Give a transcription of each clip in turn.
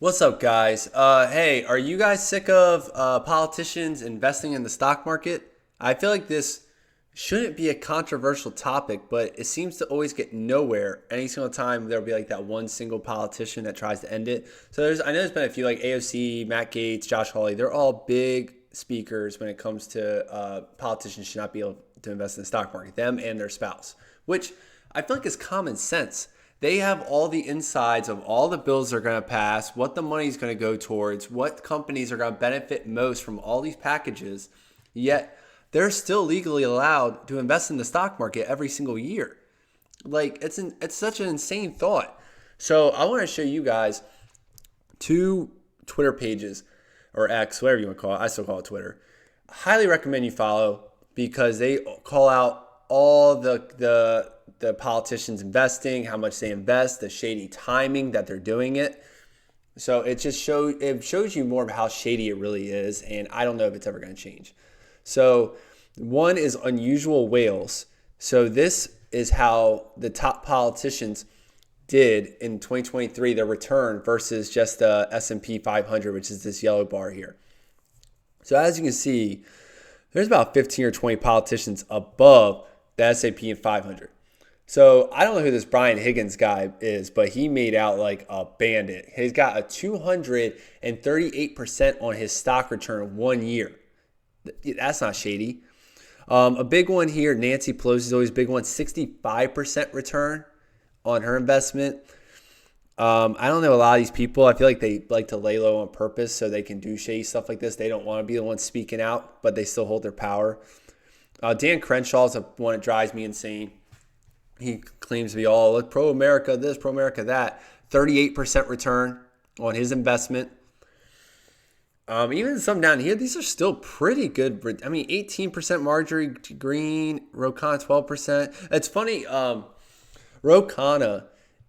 What's up, guys? Hey, are you guys sick of politicians investing in the stock market? I feel like this shouldn't be a controversial topic, but it seems to always get nowhere. Any single time there'll be like that one single politician that tries to end it. So I know there's been a few like AOC, Matt Gaetz, Josh Hawley. They're all big speakers when it comes to politicians should not be able to invest in the stock market, them and their spouse, which I feel like is common sense. They have all the insides of all the bills they're going to pass, what the money is going to go towards, what companies are going to benefit most from all these packages. Yet they're still legally allowed to invest in the stock market every single year. Like it's such an insane thought. So I want to show you guys two Twitter pages or X, whatever you want to call it. I still call it Twitter. Highly recommend you follow because they call out all the politicians investing, how much they invest, the shady timing that they're doing it. So it shows you more of how shady it really is, and I don't know if it's ever going to change. So one is unusual whales. So this is how the top politicians did in 2023, their return versus just the S&P 500, which is this yellow bar here. So as you can see, there's about 15 or 20 politicians above the S&P 500. So I don't know who this Brian Higgins guy is, but he made out like a bandit. He's got a 238% on his stock return 1 year. That's not shady. A big one here, Nancy Pelosi is always a big one, 65% return on her investment. I don't know a lot of these people. I feel like they like to lay low on purpose so they can do shady stuff like this. They don't want to be the ones speaking out, but they still hold their power. Dan Crenshaw is one that drives me insane. He claims to be all pro-America this, pro-America that. 38% return on his investment. Even some down here, these are still pretty good. I mean, 18% Marjorie Green, Ro Khanna 12%. It's funny, Ro Khanna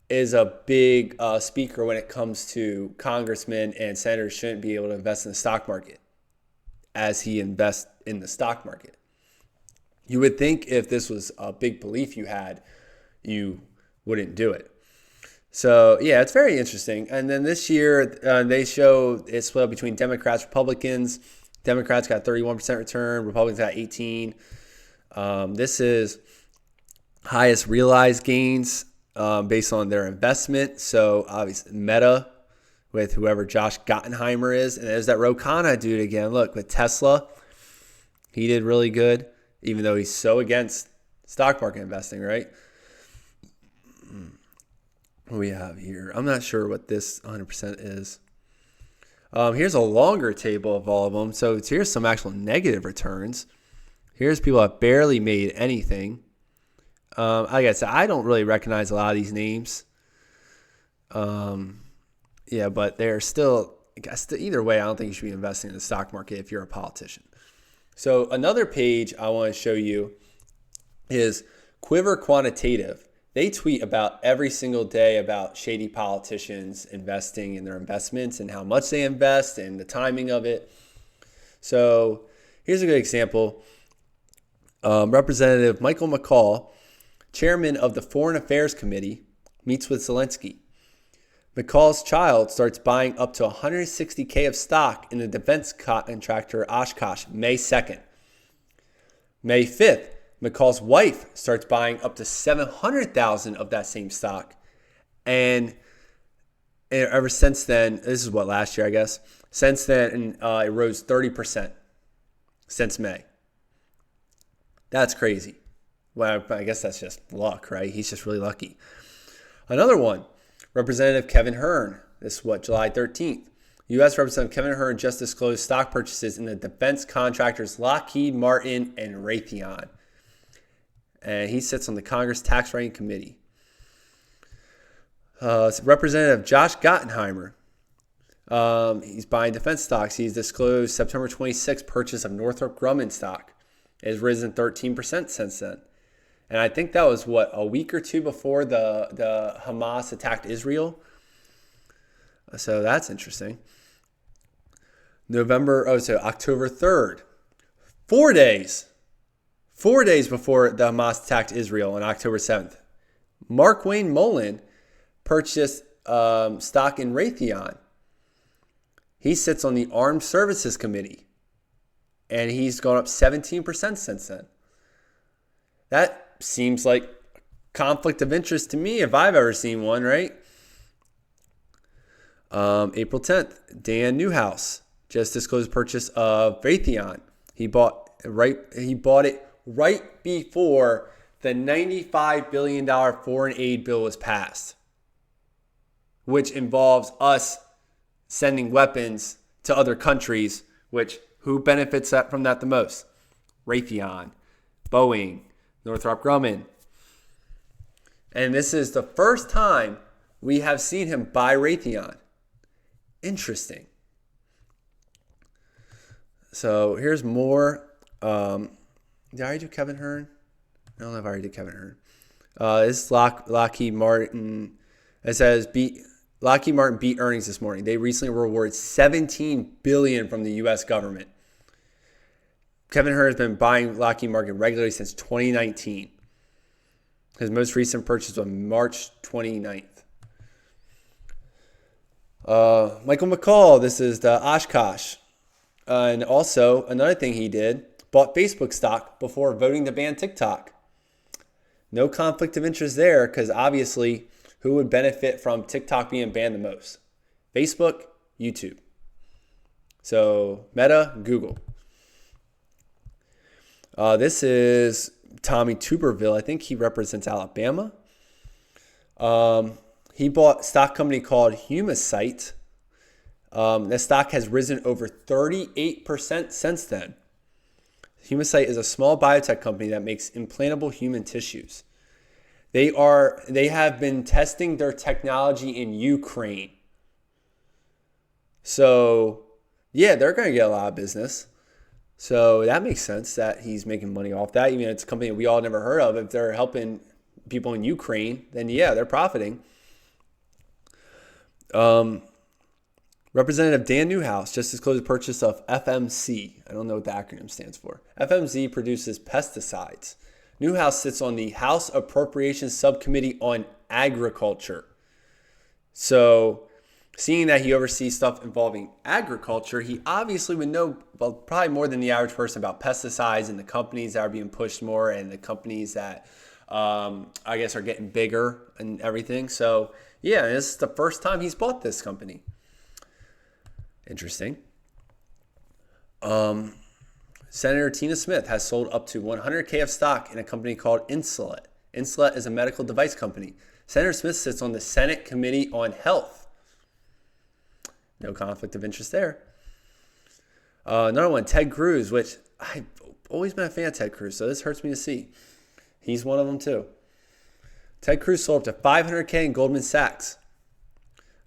is a big speaker when it comes to congressmen and senators shouldn't be able to invest in the stock market as he invests in the stock market. You would think if this was a big belief you had, you wouldn't do it. So, yeah, it's very interesting. And then this year, they show it's split up between Democrats, Republicans. Democrats got 31% return. Republicans got 18%. This is highest realized gains based on their investment. So, obviously, Meta with whoever Josh Gottenheimer is. And there's that Ro Khanna dude again. Look, with Tesla, he did really good, even though he's so against stock market investing, right? What do we have here? I'm not sure what this 100% is. Here's a longer table of all of them. So here's some actual negative returns. Here's people that barely made anything. Like I said, I don't really recognize a lot of these names. Yeah, but they're still, either way, I don't think you should be investing in the stock market if you're a politician. So another page I want to show you is Quiver Quantitative. They tweet about every single day about shady politicians investing in their investments and how much they invest and the timing of it. So here's a good example. Representative Michael McCaul, chairman of the Foreign Affairs Committee, meets with Zelensky. McCall's child starts buying up to $160K of stock in the defense contractor Oshkosh May 2nd. May 5th, McCall's wife starts buying up to $700,000 of that same stock. And ever since then, this is what, last year, I guess. Since then, it rose 30% since May. That's crazy. Well, I guess that's just luck, right? He's just really lucky. Another one, Representative Kevin Hern. This is what, July 13th. U.S. Representative Kevin Hern just disclosed stock purchases in the defense contractors Lockheed Martin and Raytheon. And he sits on the Congress Tax Writing Committee. Representative Josh Gottenheimer. He's buying defense stocks. He's disclosed September 26th purchase of Northrop Grumman stock. It has risen 13% since then. And I think that was, a week or two before the Hamas attacked Israel. So that's interesting. October 3rd. 4 days. 4 days before the Hamas attacked Israel on October 7th. Mark Wayne Mullen purchased stock in Raytheon He sits on the Armed Services Committee, and he's gone up 17% since then. That seems like conflict of interest to me if I've ever seen one, right? April 10th, Dan Newhouse just disclosed purchase of Raytheon. He bought it right before the $95 billion foreign aid bill was passed, which involves us sending weapons to other countries, which who benefits from that the most? Raytheon, Boeing, Northrop Grumman. And this is the first time we have seen him buy Raytheon. Interesting. So here's more. Did I already do Kevin Hearn? I don't know if I already did Kevin Hearn. This is Lockheed Martin. It says Lockheed Martin beat earnings this morning. They recently were awarded $17 billion from the U.S. government. Kevin Hearn has been buying Lockheed Martin regularly since 2019. His most recent purchase was March 29th. Michael McCall, this is the Oshkosh. And also, another thing he did, bought Facebook stock before voting to ban TikTok. No conflict of interest there, because obviously, who would benefit from TikTok being banned the most? Facebook, YouTube. So, Meta, Google. This is Tommy Tuberville. I think he represents Alabama. He bought a stock company called Humacyte. The stock has risen over 38% since then. Humacyte is a small biotech company that makes implantable human tissues. They have been testing their technology in Ukraine. So, yeah, they're going to get a lot of business. So that makes sense that he's making money off that. Even if it's a company we all never heard of. If they're helping people in Ukraine, then yeah, they're profiting. Representative Dan Newhouse just disclosed the purchase of FMC. I don't know what the acronym stands for. FMC produces pesticides. Newhouse sits on the House Appropriations Subcommittee on Agriculture. So, seeing that he oversees stuff involving agriculture, he obviously would know, well, probably more than the average person about pesticides and the companies that are being pushed more and the companies that I guess are getting bigger and everything. So, yeah, this is the first time he's bought this company. Interesting. Senator Tina Smith has sold up to 100K of stock in a company called Insulet. Insulet is a medical device company. Senator Smith sits on the Senate Committee on Health. No conflict of interest there. Another one, Ted Cruz, which I've always been a fan of Ted Cruz, so this hurts me to see. He's one of them too. Ted Cruz sold up to 500K in Goldman Sachs.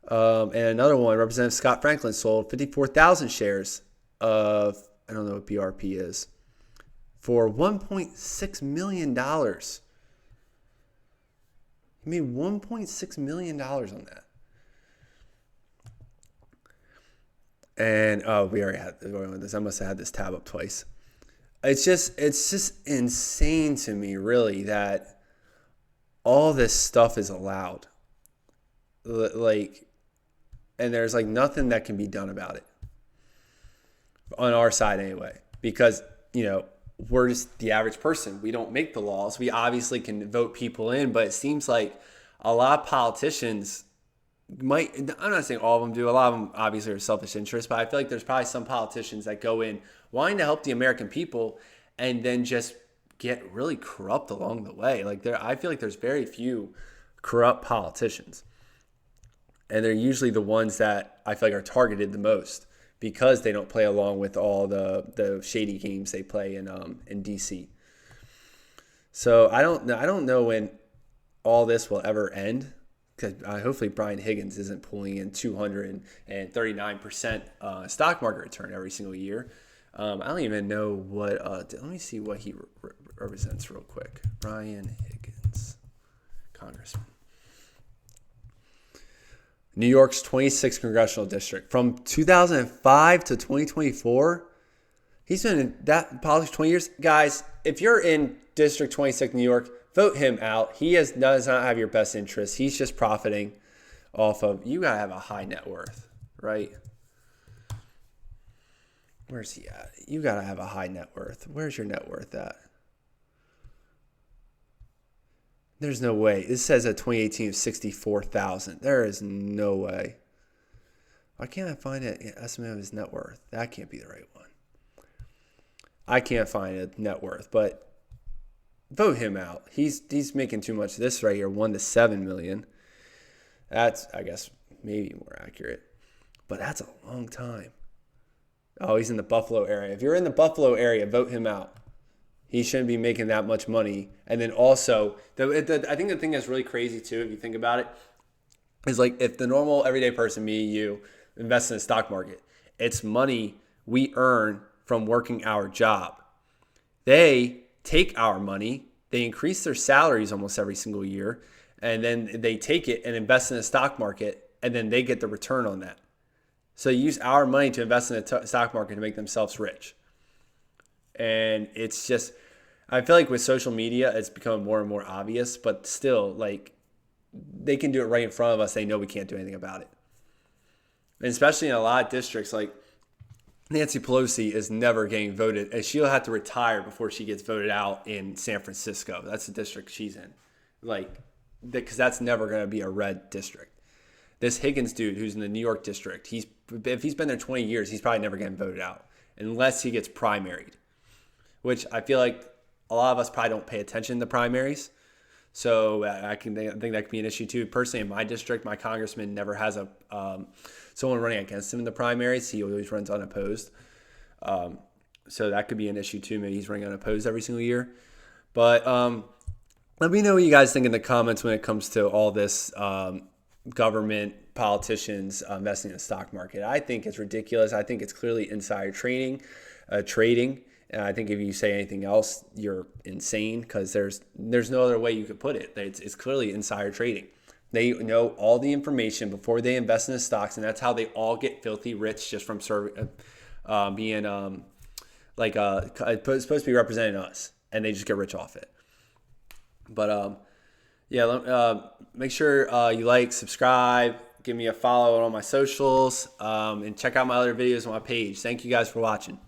And another one, Representative Scott Franklin sold 54,000 shares of, I don't know what BRP is, for $1.6 million. He made $1.6 million on that. And, we already had this. I must have had this tab up twice. It's just insane to me, really, that all this stuff is allowed. And there's nothing that can be done about it on our side anyway, because, we're just the average person. We don't make the laws. We obviously can vote people in, but it seems like a lot of politicians I'm not saying all of them do. A lot of them obviously are selfish interests, but I feel like there's probably some politicians that go in wanting to help the American people and then just get really corrupt along the way. I feel like there's very few corrupt politicians. And they're usually the ones that I feel like are targeted the most because they don't play along with all the shady games they play in DC. So I don't know when all this will ever end, because hopefully Brian Higgins isn't pulling in 239% stock market return every single year. I don't even know what. Let me see what he represents real quick. Brian Higgins, Congressman. New York's 26th congressional district. From 2005 to 2024, he's been in that politics 20 years. Guys, if you're in District 26 New York, vote him out. He does not have your best interests. He's just profiting off of, you got to have a high net worth, right? Where's he at? You got to have a high net worth. Where's your net worth at? There's no way. This says at 2018 of 64,000. There is no way. Why can't I find an estimate of his net worth? That can't be the right one. I can't find a net worth, but vote him out. He's making too much. This right here, 1 to 7 million. That's, I guess, maybe more accurate, but that's a long time. Oh, he's in the Buffalo area. If you're in the Buffalo area, vote him out. He shouldn't be making that much money. And then also, I think the thing that's really crazy too, if you think about it, is like if the normal everyday person, me, you, invest in the stock market, it's money we earn from working our job. They take our money, they increase their salaries almost every single year, and then they take it and invest in the stock market, and then they get the return on that. So you use our money to invest in the stock market to make themselves rich. And it's just, I feel like with social media, it's become more and more obvious, but still, like, they can do it right in front of us. They know we can't do anything about it. And especially in a lot of districts, like Nancy Pelosi is never getting voted, and she'll have to retire before she gets voted out in San Francisco. That's the district she's in. Like, because that's never going to be a red district. This Higgins dude who's in the New York district, if he's been there 20 years, he's probably never getting voted out unless he gets primaried, which I feel like a lot of us probably don't pay attention to primaries. So I think that could be an issue too. Personally, in my district, my congressman never has someone running against him in the primaries. He always runs unopposed. So that could be an issue too. Maybe he's running unopposed every single year. But let me know what you guys think in the comments when it comes to all this government, politicians investing in the stock market. I think it's ridiculous. I think it's clearly insider trading. And I think if you say anything else, you're insane, because there's no other way you could put it. It's clearly insider trading. They know all the information before they invest in the stocks, and that's how they all get filthy rich just from being supposed to be representing us, and they just get rich off it. But make sure you like, subscribe, give me a follow on all my socials, and check out my other videos on my page. Thank you guys for watching.